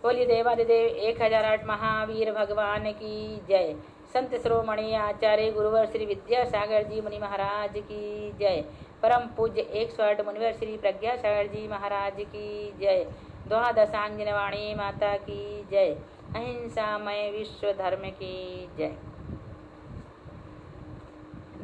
बोलिए देवादिदेव 1008 महावीर भगवान की जय। संत शिरोमणि आचार्य गुरुवर श्री विद्यासागर जी मुनि महाराज की जय। परम पूज्य 108 मुनिवर श्री प्रज्ञासागर जी महाराज की जय। द्वादशांगिनवाणी माता की जय। अहिंसामय विश्व धर्म की जय।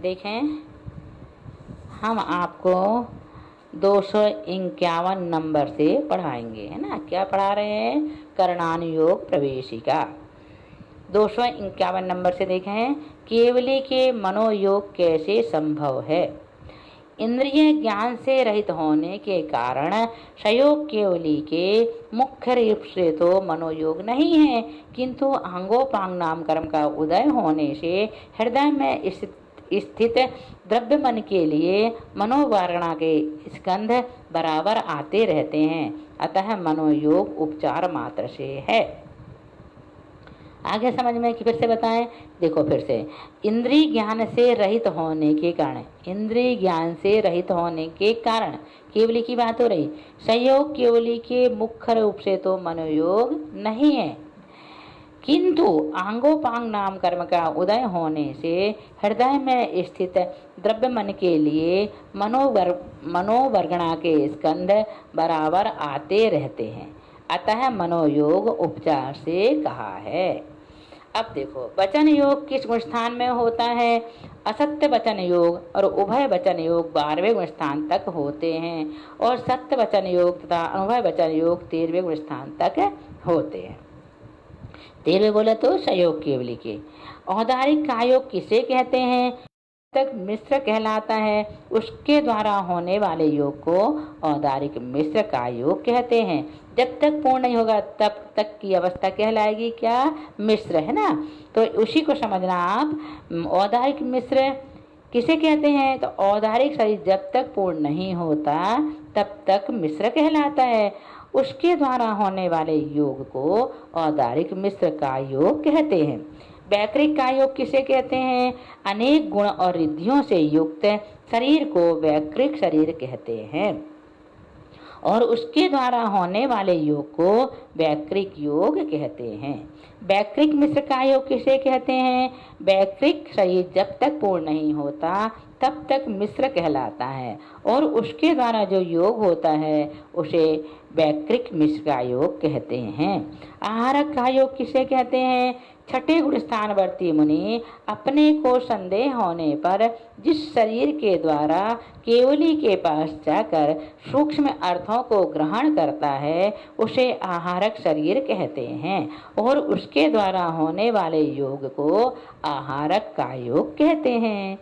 देखें, हम आपको 251 नंबर से पढ़ाएंगे, है ना। क्या पढ़ा रहे हैं? करणानुयोग प्रवेशिका 251 नंबर से देखें। केवली के मनोयोग कैसे संभव है? इंद्रिय ज्ञान से रहित होने के कारण संयोग केवली के मुख्य रूप से तो मनोयोग नहीं है, किंतु अंगोपांग नाम कर्म का उदय होने से हृदय में स्थित द्रव्य मन के लिए मनोवारणा के स्कंध बराबर आते रहते हैं। अतः मनोयोग उपचार मात्र से है। आगे समझ में कि फिर से बताएं। देखो फिर से, इंद्रिय ज्ञान से रहित होने के कारण, इंद्रिय ज्ञान से रहित होने के कारण केवली की बात हो रही। संयोग केवली के मुख्य रूप से तो मनोयोग नहीं है, किंतु आंगोपांग नाम कर्म का उदय होने से हृदय में स्थित द्रव्य मन के लिए मनोवर्गणा के स्कंध बराबर आते रहते हैं। अतः मनोयोग उपचार से कहा है। अब देखो, वचन योग किस गुण स्थान में होता है? असत्य वचन योग और उभय वचन योग 12वें गुण स्थान तक होते हैं, और सत्य वचन योग तथा अनुभय वचन योग 13वें गुण स्थान तक होते हैं। 13वें बोले तो संयोग केवली के। औदारिक कायोग किसे कहते हैं? तक मिश्र कहलाता है, उसके द्वारा होने वाले योग को औदारिक मिश्र का योग कहते हैं। जब तक पूर्ण नहीं होगा तब तक की अवस्था कहलाएगी क्या? मिश्र, है ना। तो उसी को समझना आप। औदारिक मिश्र किसे कहते हैं? तो औदारिक शरीर जब तक पूर्ण नहीं होता तब तक मिश्र कहलाता है। उसके द्वारा होने वाले योग को औदारिक मिश्र का योग कहते हैं। वैकृक का योग किसे कहते हैं? अनेक गुण और रिद्धियों से युक्त शरीर को वैकृक शरीर कहते हैं, और उसके द्वारा होने वाले योग को वैकृक योग कहते हैं। वैकृक मिश्र का योग किसे कहते हैं? वैकृक शरीर जब तक पूर्ण नहीं होता तब तक मिश्र कहलाता है, और उसके द्वारा जो योग होता है उसे वैकृक मिश्र का योग कहते हैं। आहारक का योग किसे कहते हैं? छठे गुण स्थानवर्ती मुनि अपने को संदेह होने पर जिस शरीर के द्वारा केवली के पास जाकर सूक्ष्म अर्थों को ग्रहण करता है उसे आहारक शरीर कहते हैं, और उसके द्वारा होने वाले योग को आहारक का योग कहते हैं।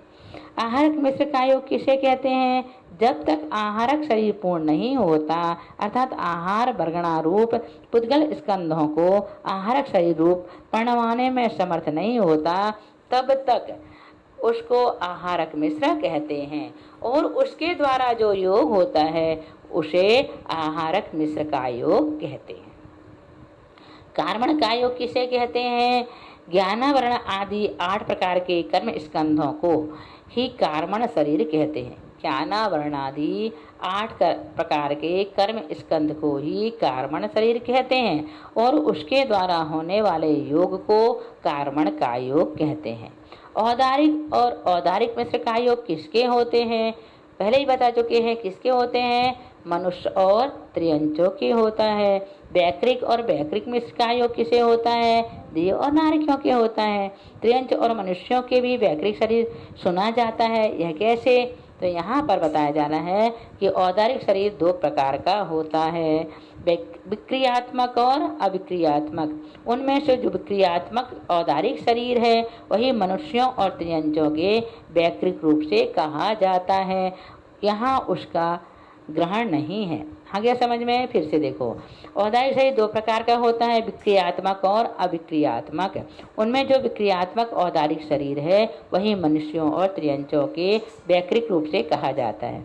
आहारक मिश्र का योग किसे कहते हैं? जब तक आहारक शरीर पूर्ण नहीं होता, अर्थात आहार वर्गणा रूप पुद्गल स्कंधों को आहारक शरीर रूप परिणमाने में समर्थ नहीं होता, तब तक उसको आहारक मिश्र कहते हैं, और उसके द्वारा जो योग होता है उसे आहारक मिश्र का योग कहते हैं। कार्मण का योग किसे कहते हैं? ज्ञानावरण आदि 8 प्रकार के कर्म स्कंधों को ही कार्मण शरीर कहते हैं। ज्ञानावरण आदि 8 प्रकार के कर्म स्कंध को ही कार्मण शरीर कहते हैं, और उसके द्वारा होने वाले योग को कार्मण का योग कहते हैं। औदारिक और औदारिक मिश्र का योग किसके होते हैं? पहले ही बता चुके हैं किसके होते हैं? मनुष्य और त्रियंचों के होता है। वैकृक और वैकृक मिश्र का योग किसे होता है? देव और नारकियों के होता है। त्रियंच और मनुष्यों के भी वैकृक शरीर सुना जाता है। यह कैसे? तो यहाँ पर बताया जाना है कि औदारिक शरीर 2 प्रकार का होता है, विक्रियात्मक और अविक्रियात्मक। उनमें से जो विक्रियात्मक औदारिक शरीर है वही मनुष्यों और त्रियंचों के वैकृक रूप से कहा जाता है। यहाँ उसका ग्रहण नहीं है। आगे समझ में? फिर से देखो, औदारिक शरीर 2 प्रकार का होता है, विक्रियात्मक और अविक्रियात्मक। उनमें जो विक्रियात्मक औदारिक शरीर है वही मनुष्यों और त्रियंचों के वैकृक रूप से कहा जाता है,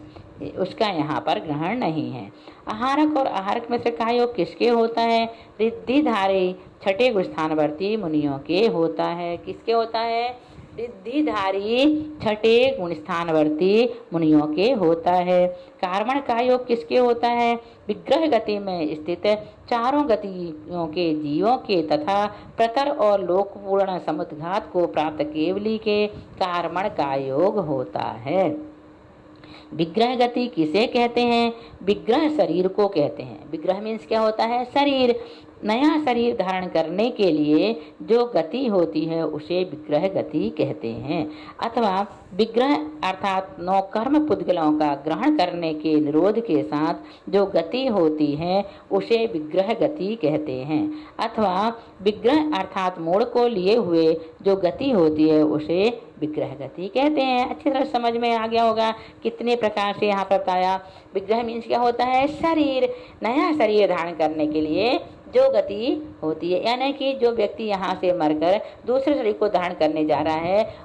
उसका यहाँ पर ग्रहण नहीं है। आहारक और आहारक मिश्र का योग किसके होता है? रिद्धिधारी छठे गुण स्थानवर्ती मुनियों के होता है। किसके होता है? रिद्धिधारी छठे गुण स्थानवर्ती मुनियों के होता है। कार्मण का योग किसके होता है? विग्रह गति में स्थित चारों गतियों के जीवों के तथा प्रतर और लोकपूर्ण समुद्घात को प्राप्त केवली के कार्मण का योग होता है। विग्रह गति किसे कहते हैं? विग्रह शरीर को कहते हैं। विग्रह मीन्स क्या होता है? शरीर। नया शरीर धारण करने के लिए जो गति होती है उसे विग्रह गति कहते हैं। अथवा विग्रह अर्थात 9 कर्म पुद्गलों का ग्रहण करने के निरोध के साथ जो गति होती है उसे विग्रह गति कहते हैं। अथवा विग्रह अर्थात मोड़ को लिए हुए जो गति होती है उसे विग्रह गति कहते हैं। अच्छी तरह समझ में आ गया होगा कितने प्रकार से यहाँ पर बताया। विग्रह मीन्स क्या होता है? शरीर। नया शरीर धारण करने के लिए जो गति होती है, यानी कि जो व्यक्ति यहाँ से मरकर दूसरे शरीर को धारण करने जा रहा है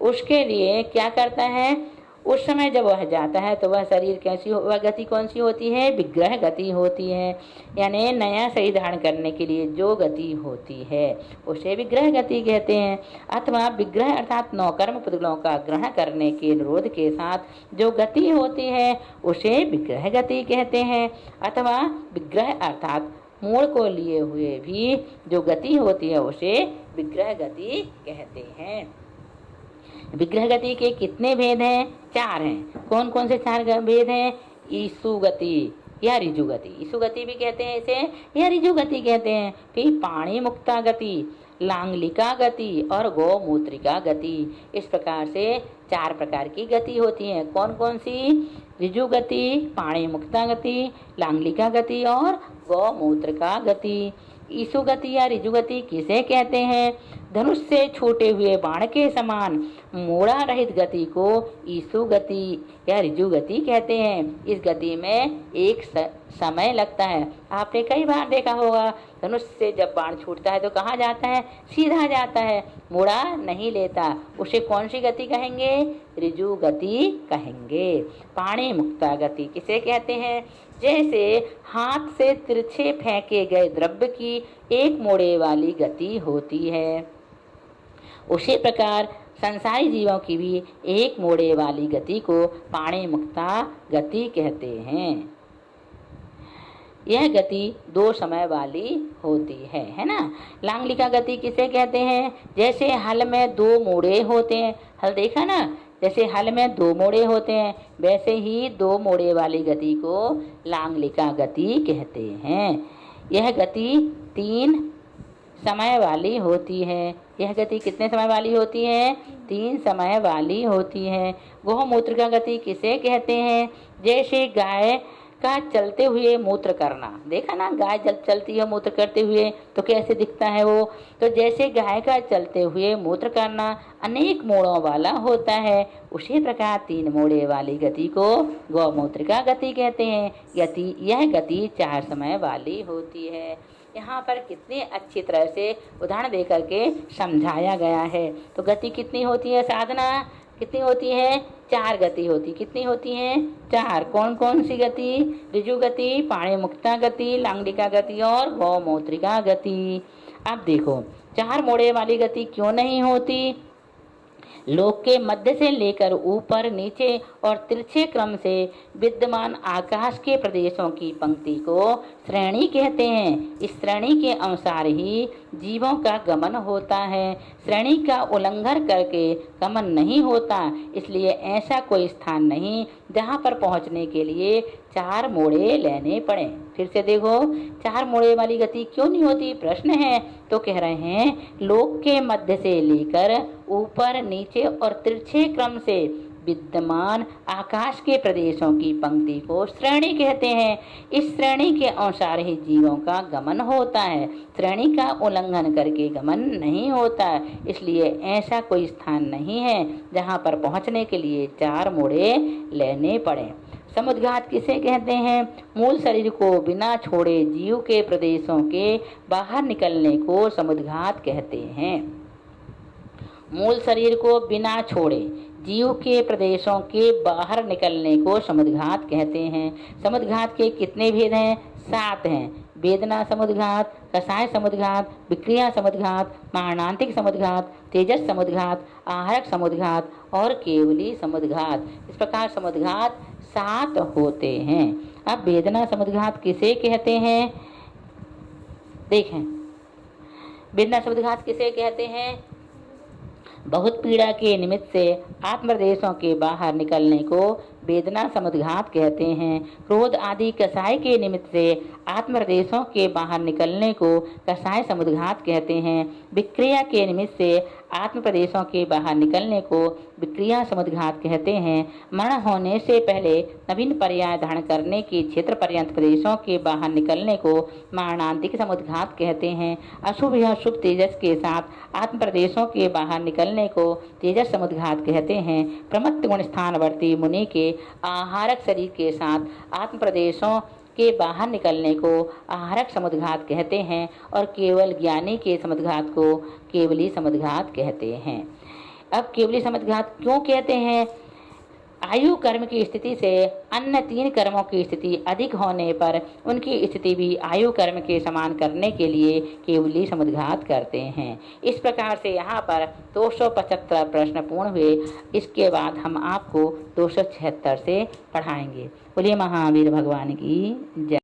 उसके लिए क्या करता है? उस समय जब वह जाता है तो वह शरीर कैसी वह गति कौन सी होती है? विग्रह गति होती है। यानी नया शरीर धारण करने के लिए जो गति होती है उसे विग्रह गति कहते हैं। अथवा विग्रह अर्थात 9 कर्म पुद्गलों का ग्रहण करने के निरोध के साथ जो गति होती है उसे विग्रह गति कहते हैं। अथवा विग्रह अर्थात मूल को लिए हुए भी जो गति होती है उसे विग्रह गति कहते हैं। विग्रह गति के कितने भेद हैं? 4 हैं। कौन कौन से 4 भेद हैं? ईसु गति या ऋजु गति, ईसु गति भी कहते हैं इसे या ऋजु गति कहते हैं। फिर पाणी मुक्ता गति, लांगलिका गति और गौमूत्रिका गति। इस प्रकार से 4 प्रकार की गति होती है। कौन कौन सी? ऋजु गति, पाणी मुक्ता गति, लांगलिका गति और गौमूत्रिका गति। ईसु गति या ऋजु गति किसे कहते हैं? धनुष से छूटे हुए बाण के समान मोड़ा रहित गति को ईसु गति या ऋजु गति कहते हैं। इस गति में एक समय लगता है। आपने कई बार देखा होगा धनुष से जब बाण छूटता है तो कहाँ जाता है? सीधा जाता है, मोड़ा नहीं लेता। उसे कौन सी गति कहेंगे? ऋजु गति कहेंगे। पाणी मुक्ता गति किसे कहते हैं? जैसे हाथ से तिरछे फेंके गए द्रव्य की एक मोड़े वाली गति होती है, उसी प्रकार संसारी जीवों की भी एक मोड़े वाली गति को पाणी मुक्ता गति कहते हैं। यह गति 2 समय वाली होती है ना। लांगलिका गति किसे कहते हैं? जैसे हल में 2 मोड़े होते हैं, हल देखा ना, जैसे हल में 2 मोड़े होते हैं वैसे ही 2 मोड़े वाली गति को लांगलिका गति कहते हैं। यह गति 3 समय वाली होती है। यह गति कितने समय वाली होती है? 3 समय वाली होती है। गौमूत्र का गति किसे कहते हैं? जैसे गाय का चलते हुए मूत्र करना, देखा ना, गाय जब चलती है मूत्र करते हुए तो कैसे दिखता है वो, तो जैसे गाय का चलते हुए मूत्र करना अनेक मोड़ों वाला होता है, उसी प्रकार 3 मोड़े वाली गति को गौमूत्र का गति कहते हैं। यह गति 4 समय वाली होती है। यहाँ पर कितनी अच्छी तरह से उदाहरण दे करके समझाया गया है। तो गति कितनी होती है? साधना कितनी होती है? 4 गति होती। कितनी होती है? 4। कौन कौन सी गति? ऋजु गति, पाणी मुक्ता गति, लांगलिका गति और गौमूत्रिका गति। अब देखो 4 मोड़े वाली गति क्यों नहीं होती? लोक के मध्य से लेकर ऊपर नीचे और तिरछे क्रम से विद्यमान आकाश के प्रदेशों की पंक्ति को श्रेणी कहते हैं। इस श्रेणी के अनुसार ही जीवों का गमन होता है। श्रेणी का उल्लंघन करके गमन नहीं होता, इसलिए ऐसा कोई स्थान नहीं जहाँ पर पहुँचने के लिए 4 मोड़े लेने पड़े। फिर से देखो 4 मोड़े वाली गति क्यों नहीं होती? प्रश्न है। तो कह रहे हैं लोक के मध्य से लेकर ऊपर नीचे और तिरछे क्रम से विद्यमान आकाश के प्रदेशों की पंक्ति को श्रेणी कहते हैं। इस श्रेणी के अनुसार ही जीवों का गमन होता है। श्रेणी का उल्लंघन करके गमन नहीं होता, इसलिए ऐसा कोई स्थान नहीं है जहाँ पर पहुँचने के लिए 4 मोड़े लेने पड़े। समुद्घात किसे कहते हैं? मूल शरीर को बिना छोड़े जीव के प्रदेशों के बाहर निकलने को समुद्घात कहते हैं। मूल शरीर को बिना छोड़े जीव के प्रदेशों के बाहर निकलने को समुद्घात कहते हैं। समुद्घात के कितने भेद हैं? 7 हैं। वेदना समुद्घात, कषाय समुद्घात, विक्रिया समुद्घात, मारणांतिक समुद्घात, तेजस समुद्घात, आहारक समुद्घात और केवली समुद्घात। इस प्रकार समुद्घात 7 होते हैं। अब वेदना समुद्घात किसे कहते हैं? देखें, वेदना समुद्घात किसे कहते हैं? बहुत पीड़ा के निमित्त से आत्मदेशों के बाहर निकलने को वेदना समुद्घात कहते हैं। क्रोध आदि कषाय के निमित्त से आत्मदेशों के बाहर निकलने को कषाय समुद्घात कहते हैं। विक्रिया के निमित्त से आत्म प्रदेशों के बाहर निकलने को विक्रिया समुद्घात कहते हैं। मरण होने से पहले नवीन पर्याय धारण करने के क्षेत्र पर्यंत प्रदेशों के बाहर निकलने को मारणांतिक समुद्घात कहते हैं। अशुभ या शुभ तेजस के साथ आत्म प्रदेशों के बाहर निकलने को तेजस समुद्घात कहते हैं। प्रमत्त गुण स्थानवर्ती मुनि के आहारक शरीर के साथ आत्म प्रदेशों के बाहर निकलने को आहारक समुद्घात कहते हैं और केवल ज्ञानी के समुद्घात को केवली समुद्घात कहते हैं। अब केवली समुद्घात क्यों कहते हैं? आयु कर्म की स्थिति से अन्य 3 कर्मों की स्थिति अधिक होने पर उनकी स्थिति भी आयु कर्म के समान करने के लिए केवली समुद्घात करते हैं। इस प्रकार से यहाँ पर 275 प्रश्न पूर्ण हुए। इसके बाद हम आपको 276 से पढ़ाएंगे। बोलिए महावीर भगवान की जय।